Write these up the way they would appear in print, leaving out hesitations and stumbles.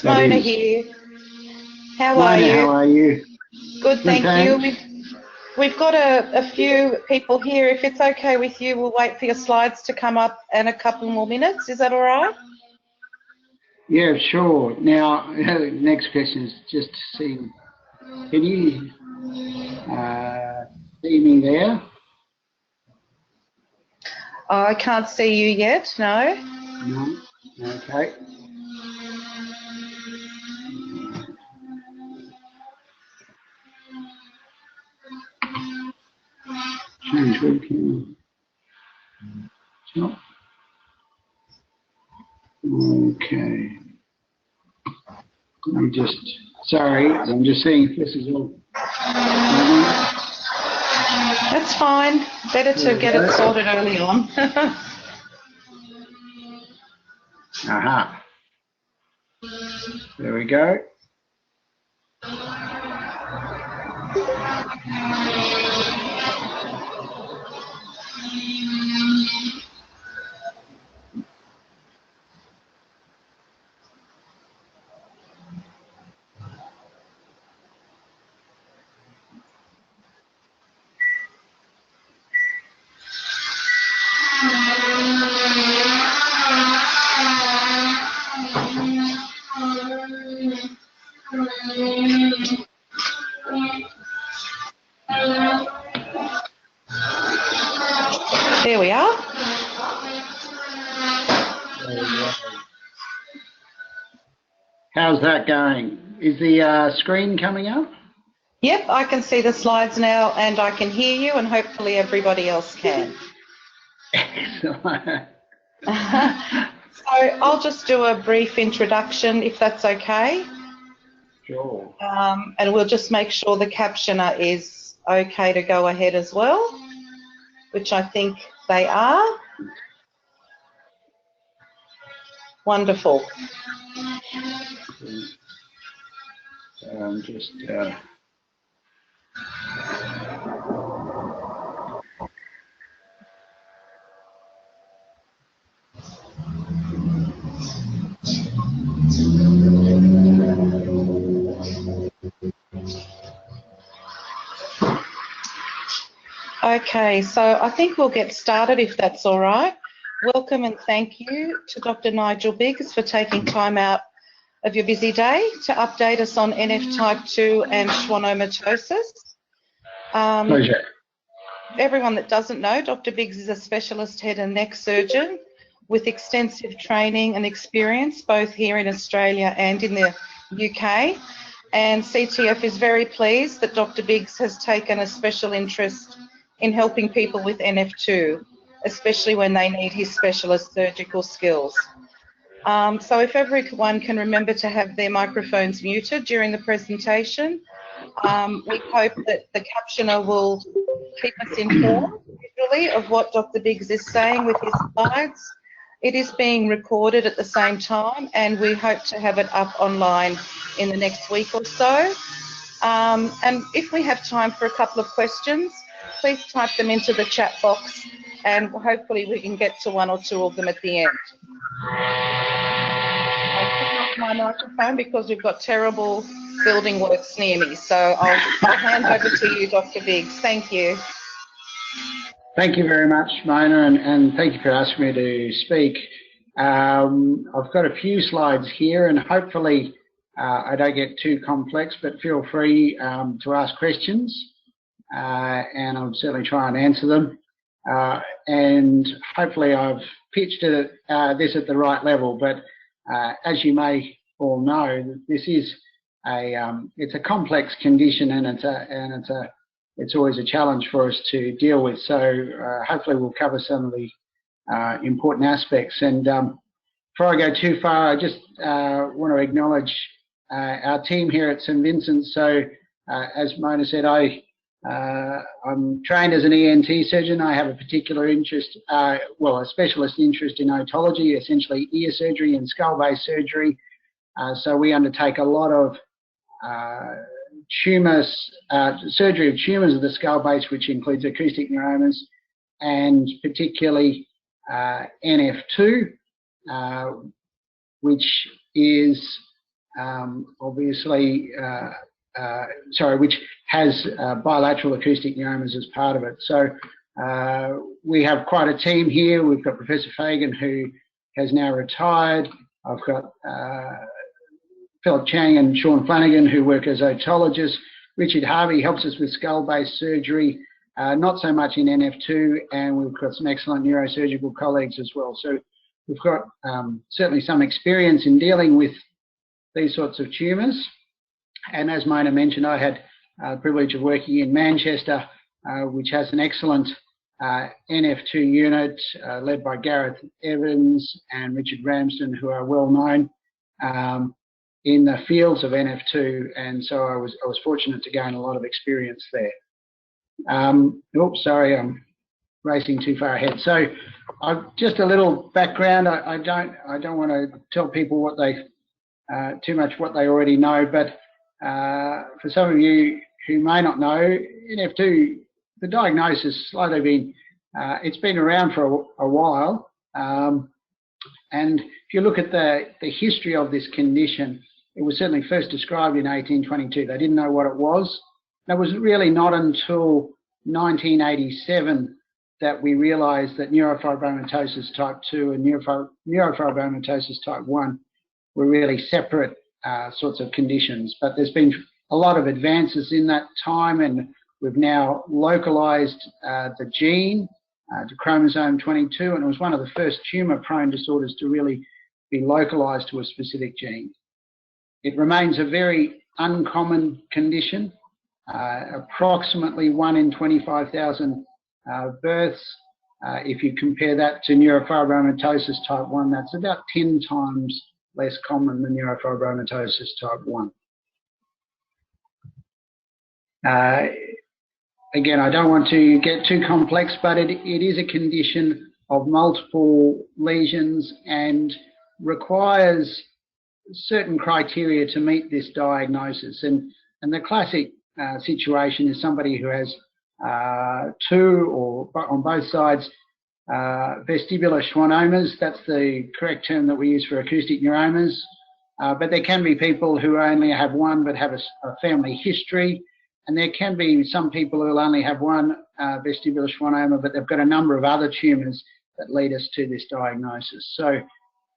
Mona here. How are Mona, you? how are you? Good, thank you. We've got a few people here. If it's okay with you, we'll wait for your slides to come up in a couple more minutes. Is that all right? Yeah, sure. Now, next question is just to see, can you see me there? I can't see you yet, no. No? Okay. Change webcam. Stop. Okay. I'm just seeing if this is all. That's fine. Better to get it sorted early on. Aha. There we go. There we are. How's that going? Is the screen coming up? Yep, I can see the slides now and I can hear you and hopefully everybody else can. Excellent. So I'll just do a brief introduction if that's okay. Sure. And we'll just make sure the captioner is okay to go ahead as well, which I think they are. Wonderful. So just Okay, so I think we'll get started if that's all right. Welcome and thank you to Dr. Nigel Biggs for taking time out of your busy day to update us on NF type 2 and schwannomatosis. pleasure. Everyone that doesn't know, Dr. Biggs is a specialist head and neck surgeon with extensive training and experience both here in Australia and in the UK. And CTF is very pleased that Dr. Biggs has taken a special interest in helping people with NF2, especially when they need his specialist surgical skills. So if everyone can remember to have their microphones muted during the presentation, we hope that the captioner will keep us informed visually of what Dr. Biggs is saying with his slides. It is being recorded at the same time and we hope to have it up online in the next week or so. And if we have time for a couple of questions, please type them into the chat box and hopefully we can get to one or two of them at the end. I'll turn off my microphone because we've got terrible building works near me. So I'll hand over to you, Dr. Biggs. Thank you. Thank you very much, Mona, and thank you for asking me to speak. I've got a few slides here and hopefully I don't get too complex, but feel free to ask questions and I'll certainly try and answer them. And hopefully I've pitched it, this at the right level, but as you may all know, this is it's a complex condition and it's always a challenge for us to deal with. So hopefully we'll cover some of the important aspects. And before I go too far, I just want to acknowledge our team here at St Vincent. So as Mona said, I'm trained as an ENT surgeon. I have a particular interest, well, a specialist interest in otology, essentially ear surgery and skull-based surgery. So we undertake a lot of surgery of tumours of the skull base, which includes acoustic neuromas and particularly NF2, which is obviously, which has bilateral acoustic neuromas as part of it. So we have quite a team here. We've got Professor Fagan, who has now retired. I've got Philip Chang and Sean Flanagan, who work as otologists. Richard Harvey helps us with skull-based surgery, not so much in NF2, and we've got some excellent neurosurgical colleagues as well. So we've got certainly some experience in dealing with these sorts of tumours. And as Mona mentioned, I had the privilege of working in Manchester, which has an excellent NF2 unit led by Gareth Evans and Richard Ramsden, who are well known in the fields of NF2, and so I was fortunate to gain a lot of experience there. Oops, sorry, I'm racing too far ahead. So just a little background. I don't want to tell people what they too much what they already know, but for some of you who may not know, NF2, the diagnosis slightly been, it's been around for a while, and if you look at the history of this condition, it was certainly first described in 1822. They didn't know what it was. It was really not until 1987 that we realised that neurofibromatosis type 2 and neurofibromatosis type 1 were really separate sorts of conditions. But there's been a lot of advances in that time, and we've now localised the gene to chromosome 22, and it was one of the first tumour-prone disorders to really be localised to a specific gene. It remains a very uncommon condition. Approximately 1 in 25,000 births. If you compare that to neurofibromatosis type 1, that's about 10 times less common than neurofibromatosis type 1. Again, I don't want to get too complex, but it is a condition of multiple lesions and requires certain criteria to meet this diagnosis. And the classic situation is somebody who has 2 or on both sides vestibular schwannomas. That's the correct term that we use for acoustic neuromas. But there can be people who only have one but have a family history. And there can be some people who will only have one vestibular schwannoma, but they've got a number of other tumours that lead us to this diagnosis. So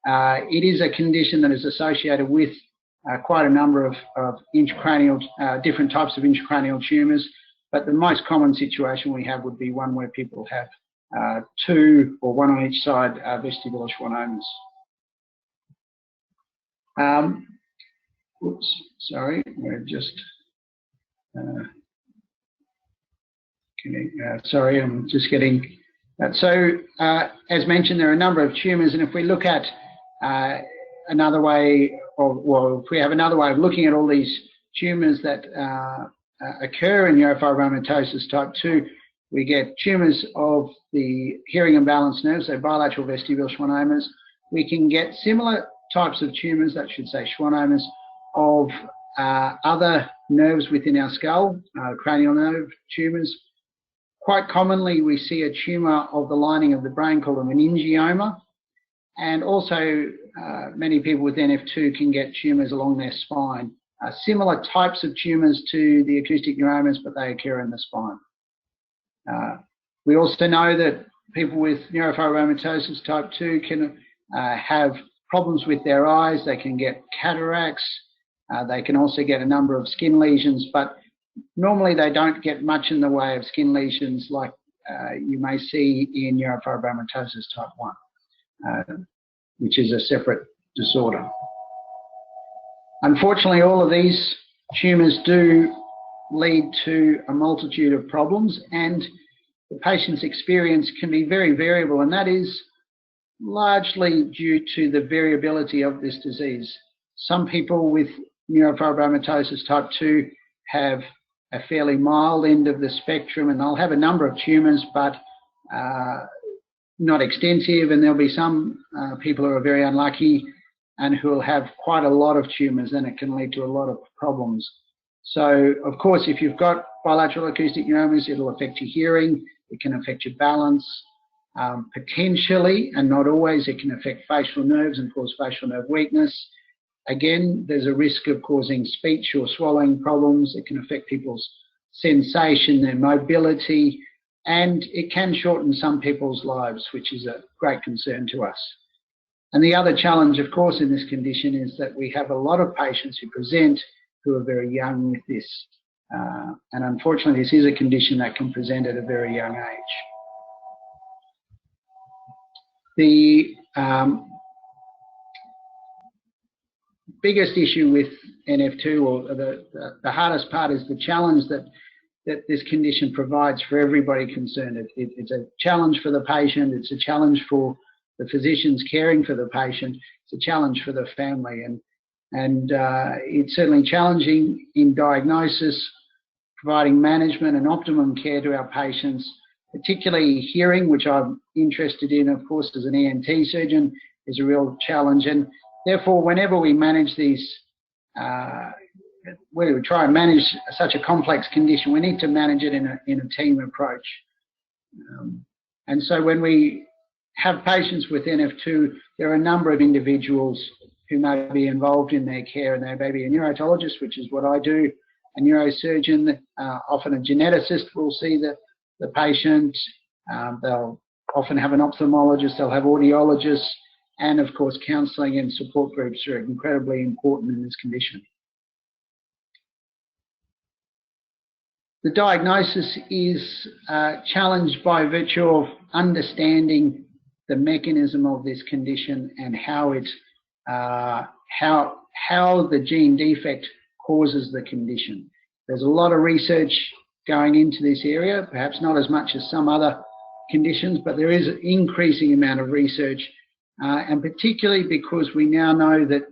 it is a condition that is associated with quite a number of intracranial, different types of intracranial tumours, but the most common situation we have would be one where people have 2 or 1 on each side vestibular schwannomas. Oops, sorry, we're just sorry, I'm just getting that. So as mentioned, there are a number of tumours, and if we look at another way of, well, if we have another way of looking at all these tumours that occur in neurofibromatosis type 2, we get tumours of the hearing and balance nerves, so bilateral vestibular schwannomas. We can get similar types of tumours, that should say schwannomas, of other nerves within our skull, cranial nerve tumours. Quite commonly, we see a tumour of the lining of the brain called a meningioma, and also many people with NF2 can get tumours along their spine. Similar types of tumours to the acoustic neuromas, but they occur in the spine. We also know that people with neurofibromatosis type 2 can have problems with their eyes. They can get cataracts. They can also get a number of skin lesions, but normally they don't get much in the way of skin lesions like you may see in neurofibromatosis type 1, which is a separate disorder. Unfortunately, all of these tumours do lead to a multitude of problems, and the patient's experience can be very variable, and that is largely due to the variability of this disease. Some people with neurofibromatosis type 2 have a fairly mild end of the spectrum, and they'll have a number of tumours, but not extensive, and there'll be some people who are very unlucky and who will have quite a lot of tumours, and it can lead to a lot of problems. So, of course, if you've got bilateral acoustic neuromas, it'll affect your hearing, it can affect your balance, potentially, and not always, it can affect facial nerves and cause facial nerve weakness. Again, there's a risk of causing speech or swallowing problems. It can affect people's sensation, their mobility, and it can shorten some people's lives, which is a great concern to us. And the other challenge, of course, in this condition is that we have a lot of patients who present who are very young with this. And unfortunately, this is a condition that can present at a very young age. The biggest issue with NF2, or the hardest part, is the challenge that this condition provides for everybody concerned. It's a challenge for the patient, it's a challenge for the physicians caring for the patient, it's a challenge for the family, and it's certainly challenging in diagnosis, providing management and optimum care to our patients, particularly hearing, which I'm interested in, of course, as an ENT surgeon, is a real challenge. And therefore, whenever we manage these, we try and manage such a complex condition, we need to manage it in a team approach. And so when we have patients with NF2, there are a number of individuals who may be involved in their care, and they may be a neurotologist, which is what I do, a neurosurgeon, often a geneticist will see the patient, they'll often have an ophthalmologist, they'll have audiologists, and of course counselling and support groups are incredibly important in this condition. The diagnosis is challenged by virtue of understanding the mechanism of this condition and how it, how the gene defect causes the condition. There's a lot of research going into this area, perhaps not as much as some other conditions, but there is an increasing amount of research, and particularly because we now know that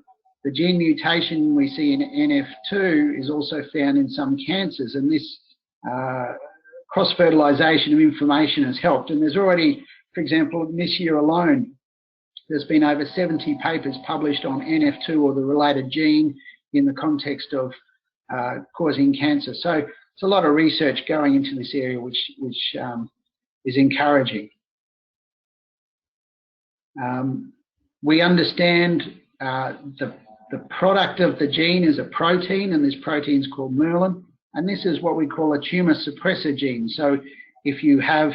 the gene mutation we see in NF2 is also found in some cancers, and this cross-fertilisation of information has helped. And there's already, for example, this year alone, there's been over 70 papers published on NF2 or the related gene in the context of causing cancer. So it's a lot of research going into this area, which is encouraging. We understand the product of the gene is a protein, and this protein is called myelin, and this is what we call a tumour suppressor gene. So if you have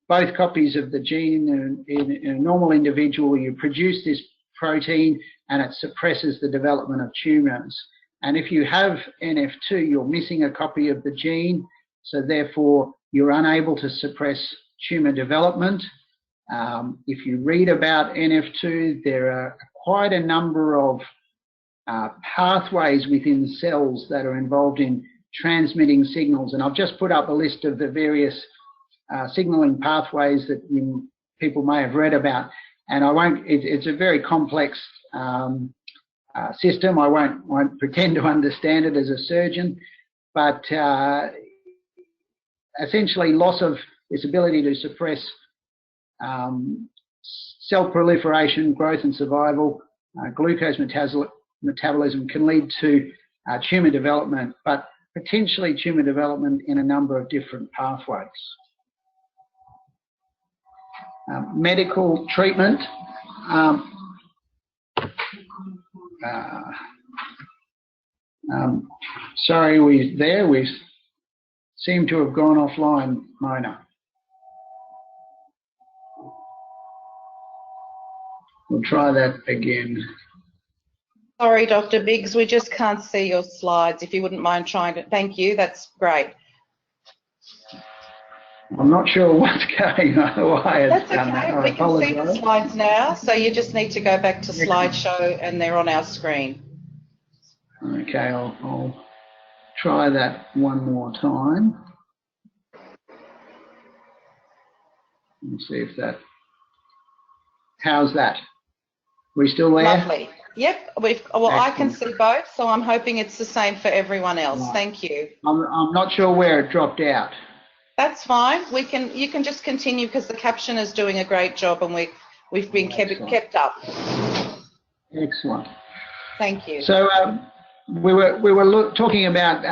both copies of the gene in a normal individual, you produce this protein and it suppresses the development of tumours. And if you have NF2, you're missing a copy of the gene, so therefore you're unable to suppress tumour development. If you read about NF2, there are quite a number of pathways within cells that are involved in transmitting signals, and I've just put up a list of the various signalling pathways that people may have read about, and I won't. It's a very complex system. I won't pretend to understand it as a surgeon, but essentially, loss of this ability to suppress cell proliferation, growth, and survival, glucose metabolism can lead to tumour development, but potentially tumour development in a number of different pathways. Medical treatment. Sorry, we seem to have gone offline, Mona. We'll try that again. Sorry, Dr. Biggs, we just can't see your slides. If you wouldn't mind trying to, thank you, that's great. I'm not sure what's going on. That's okay, we can see the slides now, so you just need to go back to slideshow and they're on our screen. Okay, I'll try that one more time. Let's see if that, how's that? We still there? Lovely. Yep, well, I can see both, so I'm hoping it's the same for everyone else. Right. Thank you. I'm not sure where it dropped out. That's fine. You can just continue because the caption is doing a great job, and we've been kept up. Excellent. Thank you. So we were talking about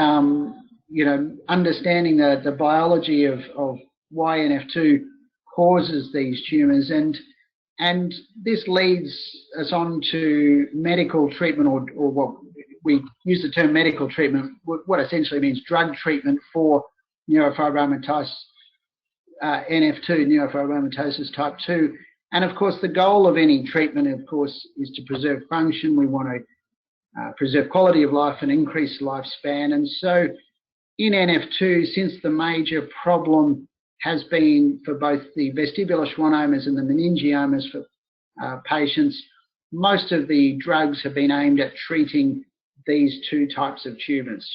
understanding the biology of why NF2 causes these tumours, and And this leads us on to medical treatment, or what we use the term medical treatment, what essentially means drug treatment for neurofibromatosis, NF2, neurofibromatosis type 2. And of course, the goal of any treatment, of course, is to preserve function. We want to preserve quality of life and increase lifespan. And so in NF2, since the major problem has been for both the vestibular schwannomas and the meningiomas for patients, most of the drugs have been aimed at treating these two types of tumours.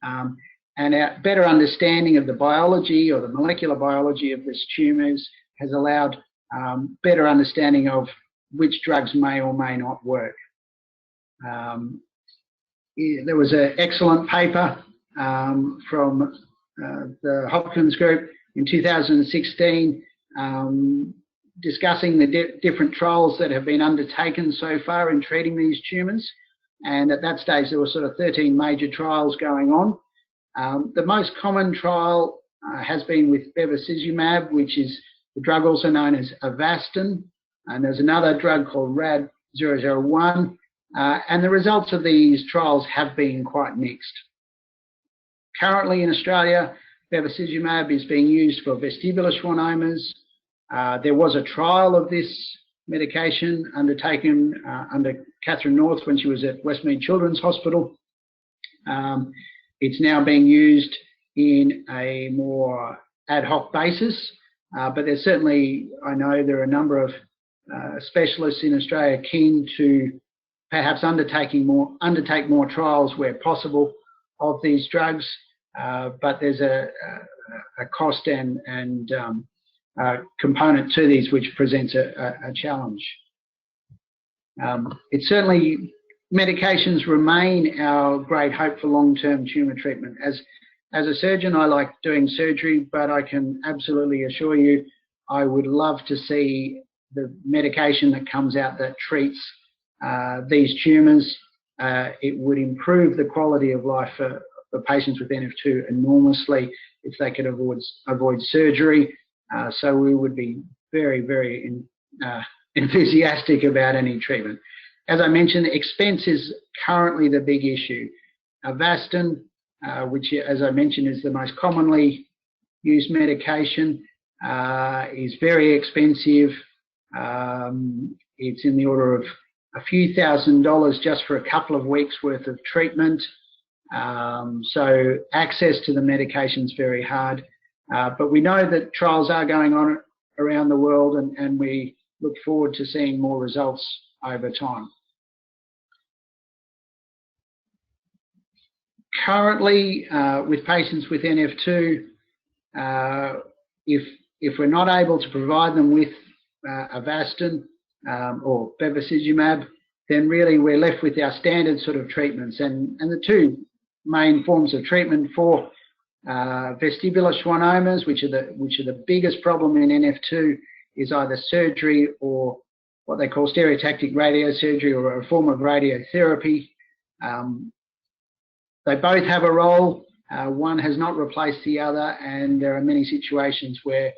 And our better understanding of the biology or the molecular biology of these tumours has allowed better understanding of which drugs may or may not work. There was an excellent paper from the Hopkins group in 2016 discussing the different trials that have been undertaken so far in treating these tumours. And at that stage, there were sort of 13 major trials going on. The most common trial has been with bevacizumab, which is the drug also known as Avastin. And there's another drug called RAD001. And the results of these trials have been quite mixed. Currently in Australia, bevacizumab is being used for vestibular schwannomas. There was a trial of this medication undertaken under Catherine North when she was at Westmead Children's Hospital. It's now being used in a more ad hoc basis, but there's certainly, I know there are a number of specialists in Australia keen to perhaps undertake more trials where possible of these drugs, but there's a cost and component to these which presents a challenge. It's certainly, medications remain our great hope for long-term tumour treatment. As a surgeon, I like doing surgery, but I can absolutely assure you I would love to see the medication that comes out that treats these tumours. It would improve the quality of life for patients with NF2 enormously if they could avoid surgery. So we would be very, very enthusiastic about any treatment. As I mentioned, expense is currently the big issue. Avastin, which, as I mentioned, is the most commonly used medication, is very expensive. It's in the order of a few $1,000s just for a couple of weeks worth of treatment. So access to the medication is very hard. But we know that trials are going on around the world, and we look forward to seeing more results over time. Currently, with patients with NF2, if we're not able to provide them with Avastin or bevacizumab, then really we're left with our standard sort of treatments. And the two main forms of treatment for vestibular schwannomas, which are the biggest problem in NF2, is either surgery or what they call stereotactic radiosurgery, or a form of radiotherapy. They both have a role. One has not replaced the other, and there are many situations where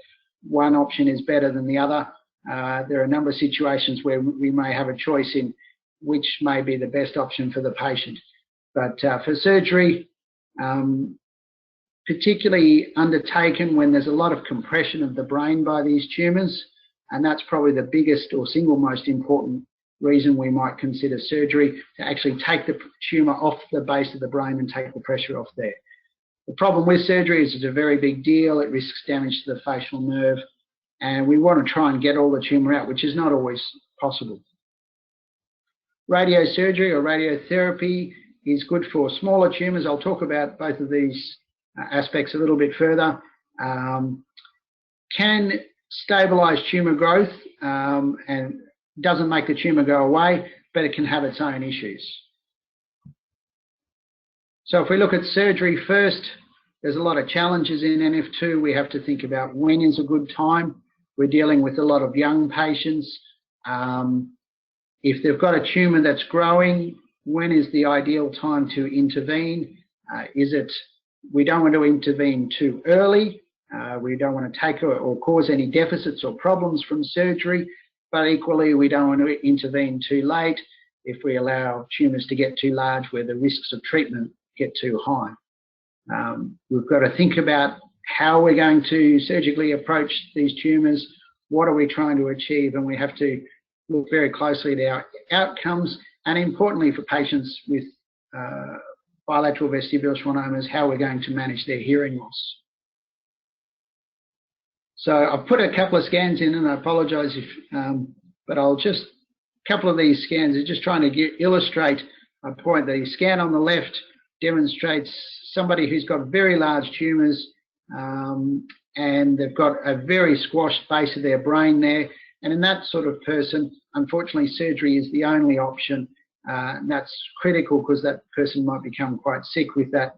one option is better than the other. There are a number of situations where we may have a choice in which may be the best option for the patient. But for surgery, particularly undertaken when there's a lot of compression of the brain by these tumours, and that's probably the biggest or single most important reason we might consider surgery, to actually take the tumour off the base of the brain and take the pressure off there. The problem with surgery is it's a very big deal. It risks damage to the facial nerve, and we want to try and get all the tumour out, which is not always possible. Radiosurgery or radiotherapy is good for smaller tumours. I'll talk about both of these aspects a little bit further. Can stabilise tumour growth and doesn't make the tumour go away, but it can have its own issues. So if we look at surgery first, there's a lot of challenges in NF2. We have to think about when is a good time. We're dealing with a lot of young patients. If they've got a tumour that's growing, when is the ideal time to intervene? We don't want to intervene too early. We don't want to take or cause any deficits or problems from surgery, but equally we don't want to intervene too late if we allow tumours to get too large where the risks of treatment get too high. We've got to think about how we're going to surgically approach these tumours, what are we trying to achieve, and we have to look very closely at our outcomes, and importantly for patients with bilateral vestibular schwannomas, how we're going to manage their hearing loss. So I've put a couple of scans in, and I apologise if, but I'll just, a couple of these scans are just trying to illustrate a point. The scan on the left demonstrates somebody who's got very large tumours, and they've got a very squashed base of their brain there. And in that sort of person, unfortunately, surgery is the only option. And that's critical because that person might become quite sick with that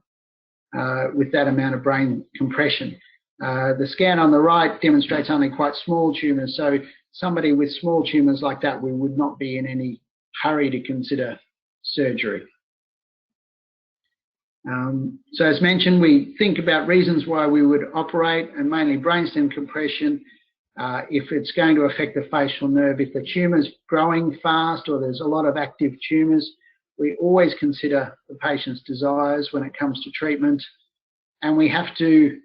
amount of brain compression. The scan on the right demonstrates only quite small tumours. So somebody with small tumours like that, we would not be in any hurry to consider surgery. So as mentioned, we think about reasons why we would operate, and mainly brainstem compression. If it's going to affect the facial nerve, if the tumour's growing fast or there's a lot of active tumours, we always consider the patient's desires when it comes to treatment. And we have to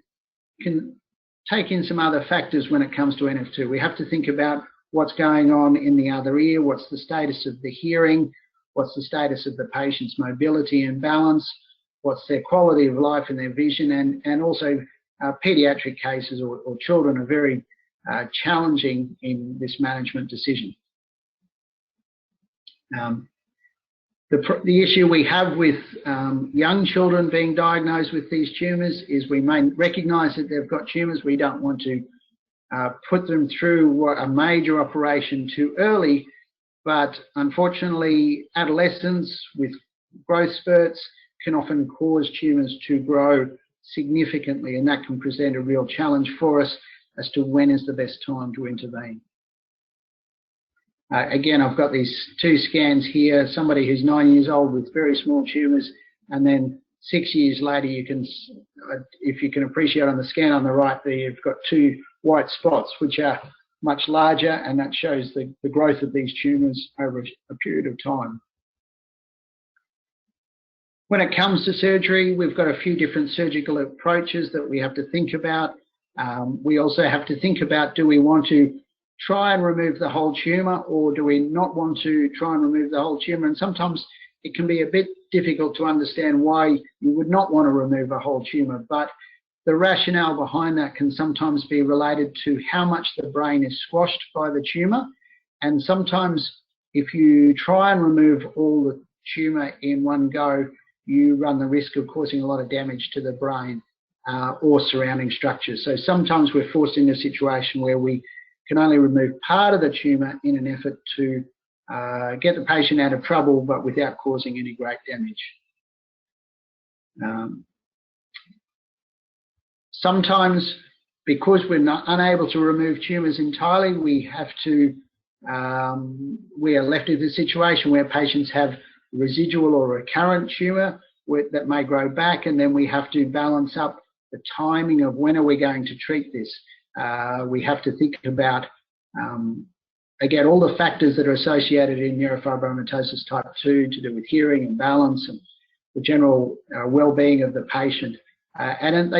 take in some other factors when it comes to NF2. We have to think about what's going on in the other ear, what's the status of the hearing, what's the status of the patient's mobility and balance, what's their quality of life and their vision, and also paediatric cases or children are very challenging in this management decision. The issue we have with young children being diagnosed with these tumours is we may recognise that they've got tumours. We don't want to put them through a major operation too early, but unfortunately adolescents with growth spurts can often cause tumours to grow significantly, and that can present a real challenge for us as to when is the best time to intervene. Again, I've got these two scans here, somebody who's 9 years old with very small tumours, and then 6 years later, you can, if you can appreciate on the scan on the right there, you've got two white spots which are much larger, and that shows the growth of these tumours over a period of time. When it comes to surgery, we've got a few different surgical approaches that we have to think about. We also have to think about, do we want to try and remove the whole tumour, or do we not want to try and remove the whole tumour? And sometimes it can be a bit difficult to understand why you would not want to remove a whole tumour, but the rationale behind that can sometimes be related to how much the brain is squashed by the tumour. And sometimes if you try and remove all the tumour in one go, you run the risk of causing a lot of damage to the brain or surrounding structures. So sometimes we're forced into a situation where we can only remove part of the tumour in an effort to get the patient out of trouble, but without causing any great damage. Sometimes, because we're unable to remove tumours entirely, we are left in a situation where patients have residual or recurrent tumour that may grow back, and then we have to balance up the timing of when are we going to treat this. We have to think about, again, all the factors that are associated in neurofibromatosis type 2 to do with hearing and balance and the general well-being of the patient. And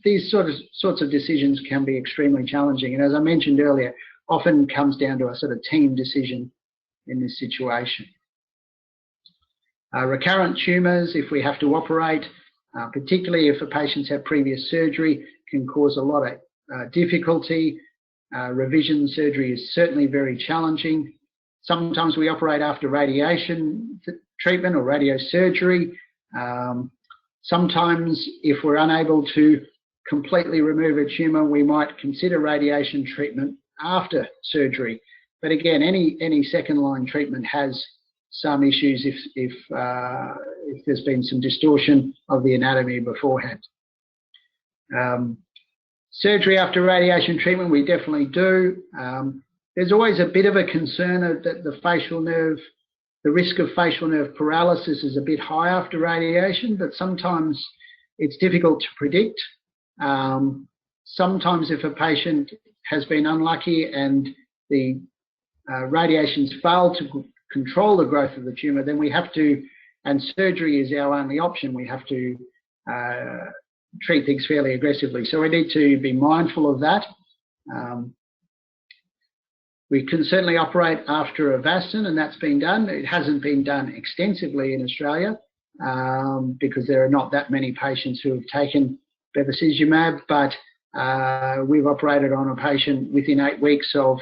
these sorts of decisions can be extremely challenging. And as I mentioned earlier, often comes down to a sort of team decision in this situation. Recurrent tumours, if we have to operate, particularly if the patients have previous surgery, can cause a lot of difficulty. Revision surgery is certainly very challenging. Sometimes we operate after radiation treatment or radiosurgery. Sometimes if we're unable to completely remove a tumour, we might consider radiation treatment after surgery. But again, any second line treatment has some issues if there's been some distortion of the anatomy beforehand. Surgery after radiation treatment, we definitely do. There's always a bit of a concern that the facial nerve, the risk of facial nerve paralysis is a bit high after radiation, but sometimes it's difficult to predict. Sometimes if a patient has been unlucky and the radiations fail to control the growth of the tumour, then we have to, and surgery is our only option, we have to treat things fairly aggressively. So we need to be mindful of that. We can certainly operate after Avastin, and that's been done. It hasn't been done extensively in Australia because there are not that many patients who have taken bevacizumab, but we've operated on a patient within 8 weeks of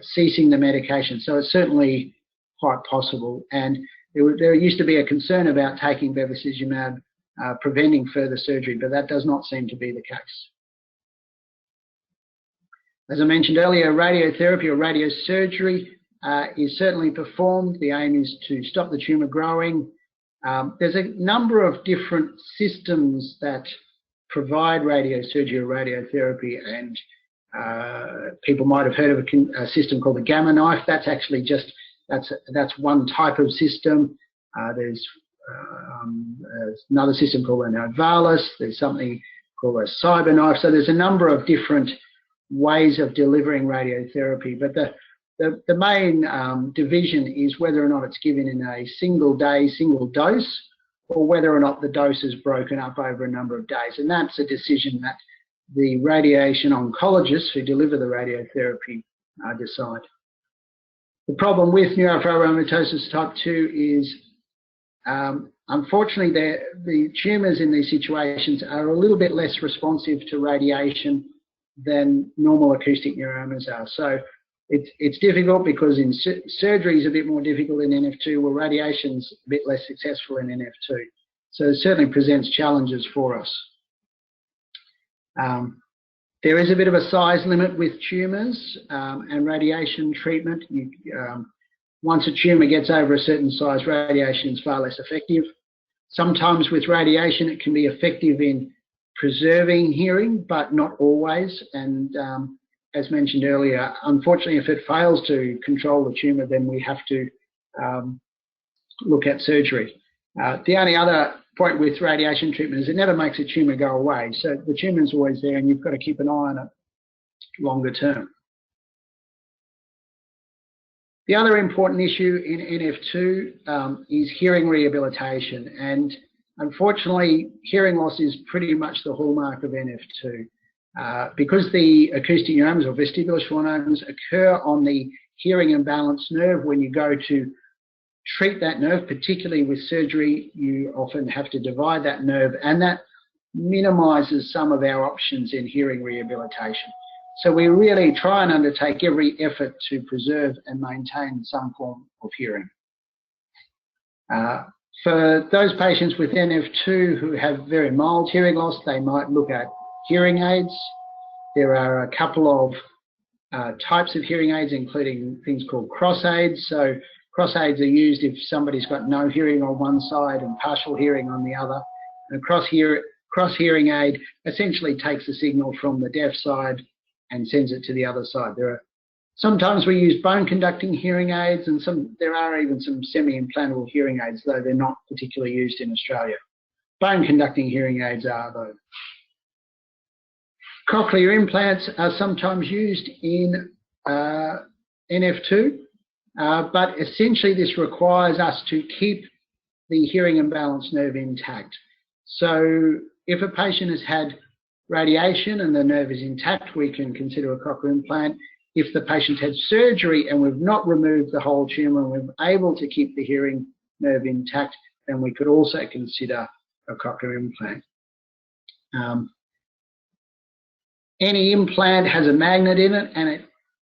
ceasing the medication. So it's certainly quite possible. And there used to be a concern about taking bevacizumab preventing further surgery, but that does not seem to be the case. As I mentioned earlier, radiotherapy or radiosurgery is certainly performed. The aim is to stop the tumour growing. There's a number of different systems that provide radiosurgery or radiotherapy, and people might have heard of a system called the gamma knife. That's actually just, that's one type of system. There's another system called an Novalis. There's something called a cyber knife. So there's a number of different ways of delivering radiotherapy, but the main division is whether or not it's given in a single day, single dose, or whether or not the dose is broken up over a number of days. And that's a decision that the radiation oncologists who deliver the radiotherapy decide. The problem with neurofibromatosis type 2 is, unfortunately, the tumours in these situations are a little bit less responsive to radiation than normal acoustic neuromas are. So it's difficult because in surgery is a bit more difficult in NF2, where radiation's a bit less successful in NF2. So it certainly presents challenges for us. There is a bit of a size limit with tumours and radiation treatment. Once a tumour gets over a certain size, radiation is far less effective. Sometimes with radiation it can be effective in preserving hearing, but not always. And as mentioned earlier, unfortunately, if it fails to control the tumour, then we have to look at surgery. The only other point with radiation treatment is it never makes a tumour go away. So the tumour is always there and you've got to keep an eye on it longer term. The other important issue in NF2 is hearing rehabilitation. And unfortunately, hearing loss is pretty much the hallmark of NF2. Because the acoustic neuromas or vestibular schwannomas occur on the hearing imbalance nerve, when you go to treat that nerve, particularly with surgery, you often have to divide that nerve, and that minimises some of our options in hearing rehabilitation. So we really try and undertake every effort to preserve and maintain some form of hearing. For those patients with NF2 who have very mild hearing loss, they might look at hearing aids. There are a couple of types of hearing aids, including things called cross aids. So cross aids are used if somebody's got no hearing on one side and partial hearing on the other. And a cross hearing aid essentially takes the signal from the deaf side and sends it to the other side. Sometimes we use bone conducting hearing aids, and there are even some semi-implantable hearing aids, though they're not particularly used in Australia. Bone conducting hearing aids are, though. Cochlear implants are sometimes used in NF2, but essentially this requires us to keep the hearing imbalance nerve intact. So if a patient has had radiation and the nerve is intact, we can consider a cochlear implant. If the patient had surgery and we've not removed the whole tumour and we're able to keep the hearing nerve intact, then we could also consider a cochlear implant. Any implant has a magnet in it, and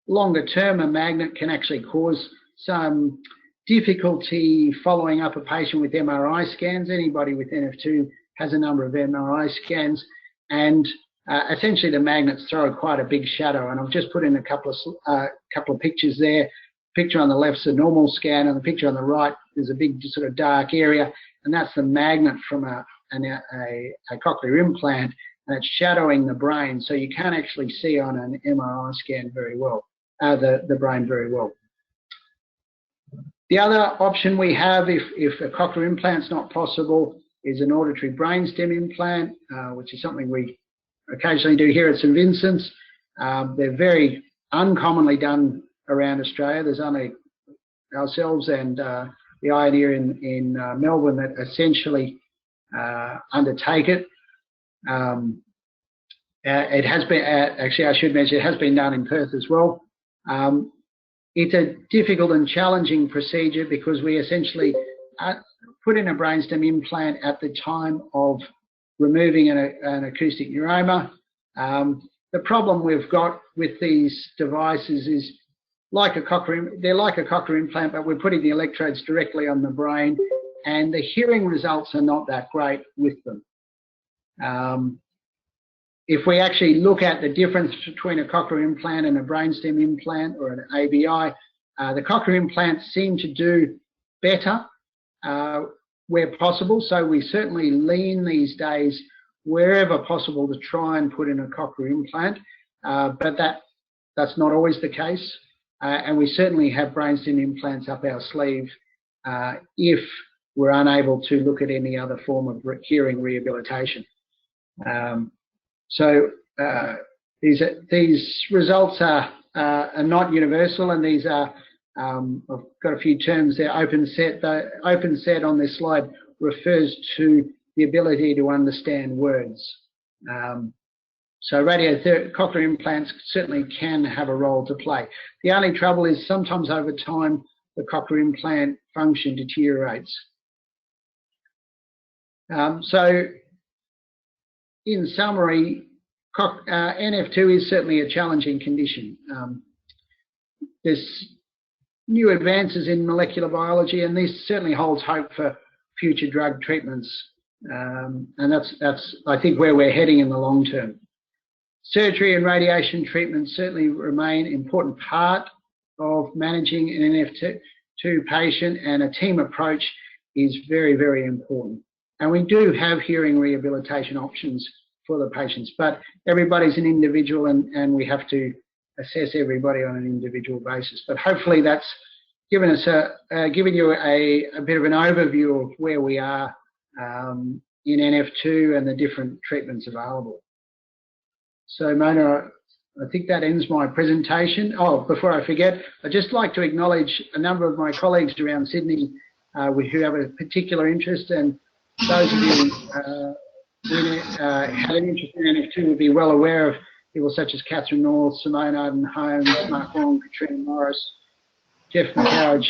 longer term a magnet can actually cause some difficulty following up a patient with MRI scans. Anybody with NF2 has a number of MRI scans, and essentially the magnets throw quite a big shadow. And I've just put in a couple of pictures there. The picture on the left is a normal scan, and the picture on the right is a big sort of dark area, and that's the magnet from a cochlear implant, and it's shadowing the brain, so you can't actually see on an MRI scan very well, the brain very well. The other option we have, if a cochlear implant's not possible, is an auditory brainstem implant, which is something we occasionally do here at St Vincent's. They're very uncommonly done around Australia. There's only ourselves and the Ioneer in Melbourne that essentially undertake it. It has been, actually I should mention, it has been done in Perth as well. It's a difficult and challenging procedure because we essentially put in a brainstem implant at the time of removing an acoustic neuroma. The problem we've got with these devices is they're like a cochlear implant, but we're putting the electrodes directly on the brain, and the hearing results are not that great with them. If we actually look at the difference between a cochlear implant and a brainstem implant or an ABI, the cochlear implants seem to do better where possible. So we certainly lean these days wherever possible to try and put in a cochlear implant, but that's not always the case. And we certainly have brainstem implants up our sleeve if we're unable to look at any other form of hearing rehabilitation. So these results are not universal, and these are, I've got a few terms there. Open set. The open set on this slide refers to the ability to understand words. So cochlear implants certainly can have a role to play. The only trouble is sometimes over time the cochlear implant function deteriorates. So in summary, NF2 is certainly a challenging condition. There's new advances in molecular biology, and this certainly holds hope for future drug treatments. And that's I think where we're heading in the long term. Surgery and radiation treatment certainly remain an important part of managing an NF2 patient, and a team approach is very, very important. And we do have hearing rehabilitation options for the patients, but everybody's an individual, and we have to assess everybody on an individual basis. But hopefully that's given us given you a bit of an overview of where we are in NF2 and the different treatments available. So Mona, I think that ends my presentation. Oh, before I forget, I'd just like to acknowledge a number of my colleagues around Sydney who have a particular interest, and those of you who have an interest in NF2 would be well aware of people such as Catherine North, Simone Arden-Holmes, Mark Wong, Katrina Morris, Jeff McCowage,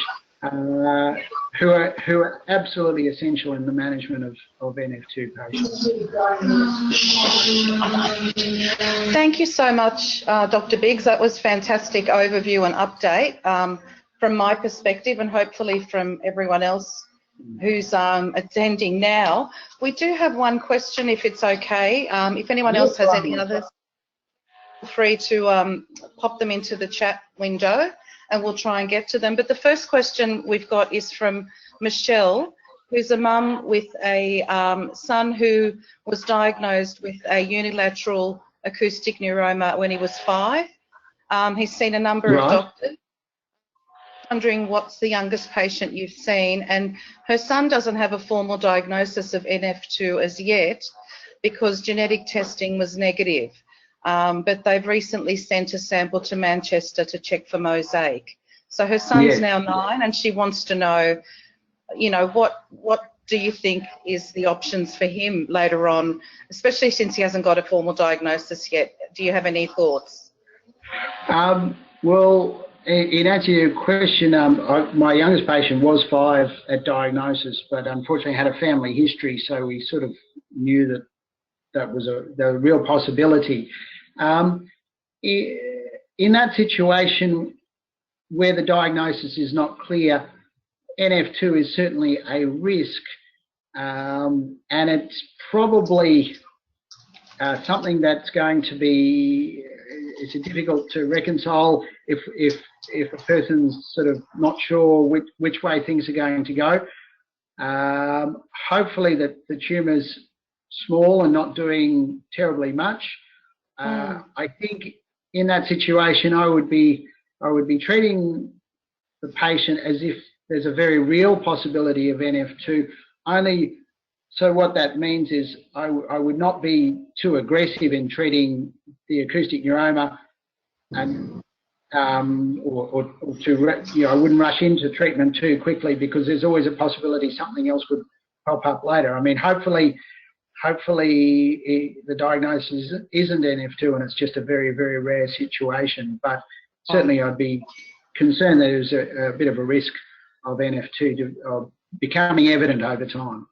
who are absolutely essential in the management of NF2 patients. Thank you so much, Dr. Biggs. That was fantastic overview and update from my perspective, and hopefully from everyone else who's attending now. We do have one question, if it's okay. If anyone else has any others, feel free to pop them into the chat window, and we'll try and get to them. But the first question we've got is from Michelle, who's a mum with a son who was diagnosed with a unilateral acoustic neuroma when he was 5. He's seen a number of doctors. Wondering what's the youngest patient you've seen, and her son doesn't have a formal diagnosis of NF2 as yet because genetic testing was negative. But they've recently sent a sample to Manchester to check for mosaic. So her son's now 9, and she wants to know, you know, what do you think is the options for him later on, especially since he hasn't got a formal diagnosis yet? Do you have any thoughts? Well, in answer to your question, my youngest patient was 5 at diagnosis, but unfortunately had a family history, so we sort of knew that that was a real possibility. In that situation where the diagnosis is not clear, NF2 is certainly a risk, and it's probably something that's going to be, it's difficult to reconcile if a person's sort of not sure which way things are going to go. Hopefully that the tumour's small and not doing terribly much. I think in that situation I would be treating the patient as if there's a very real possibility of NF2. Only so what that means is I would not be too aggressive in treating the acoustic neuroma, and or to, I wouldn't rush into treatment too quickly, because there's always a possibility something else could pop up later. I mean, hopefully the diagnosis isn't NF2 and it's just a very, very rare situation, but certainly I'd be concerned that there's a bit of a risk of NF2 becoming evident over time.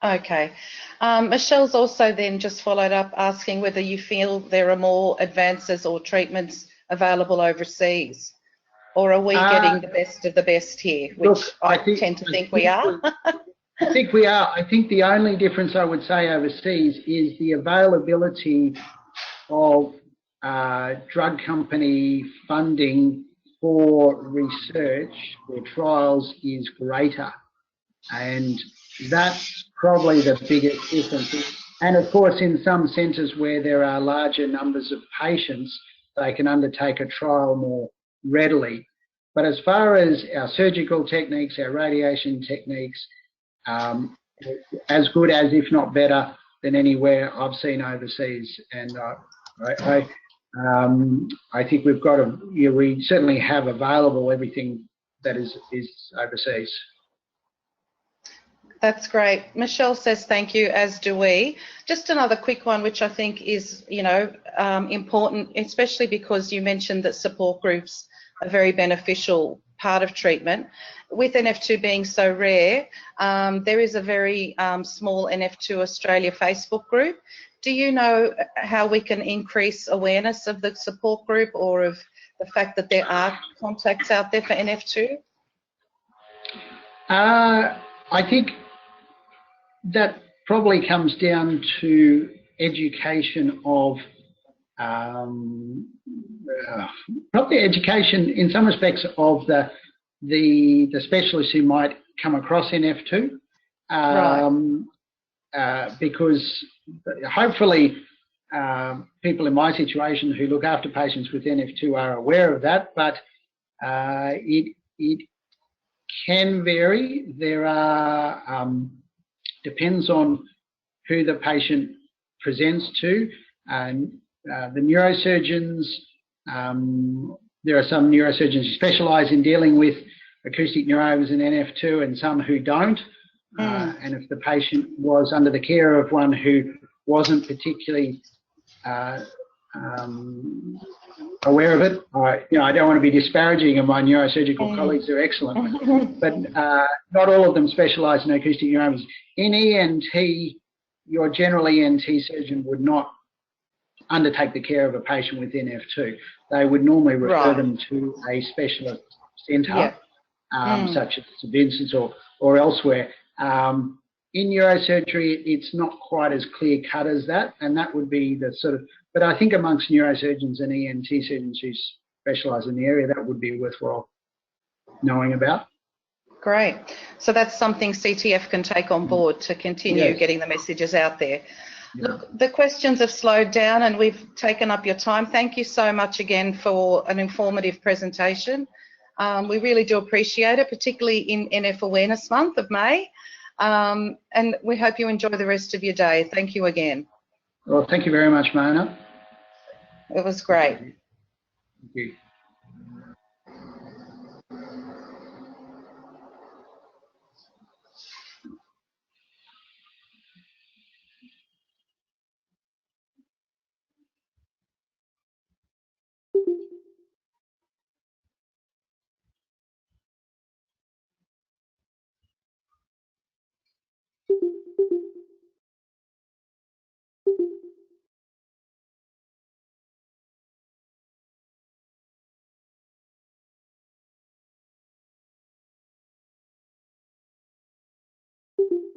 Okay. Michelle's also then just followed up asking whether you feel there are more advances or treatments available overseas, or are we getting the best of the best here, which look, I tend to think we are. I think we are. I think the only difference I would say overseas is the availability of drug company funding for research or trials is greater, and that's probably the biggest difference. And of course, in some centres where there are larger numbers of patients, they can undertake a trial more readily. But as far as our surgical techniques, our radiation techniques, as good as, if not better, than anywhere I've seen overseas. And I think we've got we certainly have available everything that is overseas. That's great. Michelle says thank you, as do we. Just another quick one, which I think is, important, especially because you mentioned that support groups are a very beneficial part of treatment. With NF2 being so rare, there is a very small NF2 Australia Facebook group. Do you know how we can increase awareness of the support group, or of the fact that there are contacts out there for NF2? I think that probably comes down to education of, probably education in some respects of the specialists who might come across NF2, because hopefully people in my situation who look after patients with NF2 are aware of that, but it can vary. There are depends on who the patient presents to, and the neurosurgeons. There are some neurosurgeons who specialise in dealing with acoustic neurovas and NF2, and some who don't. And if the patient was under the care of one who wasn't particularly aware of it, I don't want to be disparaging of my neurosurgical colleagues, they're excellent, but not all of them specialise in acoustic neurovas. In ENT, your general ENT surgeon would not undertake the care of a patient with NF2. They would normally refer them to a specialist centre, such as Vincent or elsewhere. In neurosurgery, it's not quite as clear cut as that, and that would be the sort of, but I think amongst neurosurgeons and ENT surgeons who specialise in the area, that would be worthwhile knowing about. Great. So that's something CTF can take on board to continue getting the messages out there. Yeah. Look, the questions have slowed down and we've taken up your time. Thank you so much again for an informative presentation. We really do appreciate it, particularly in NF Awareness Month of May. And we hope you enjoy the rest of your day. Thank you again. Well, thank you very much, Mona. It was great. Thank you.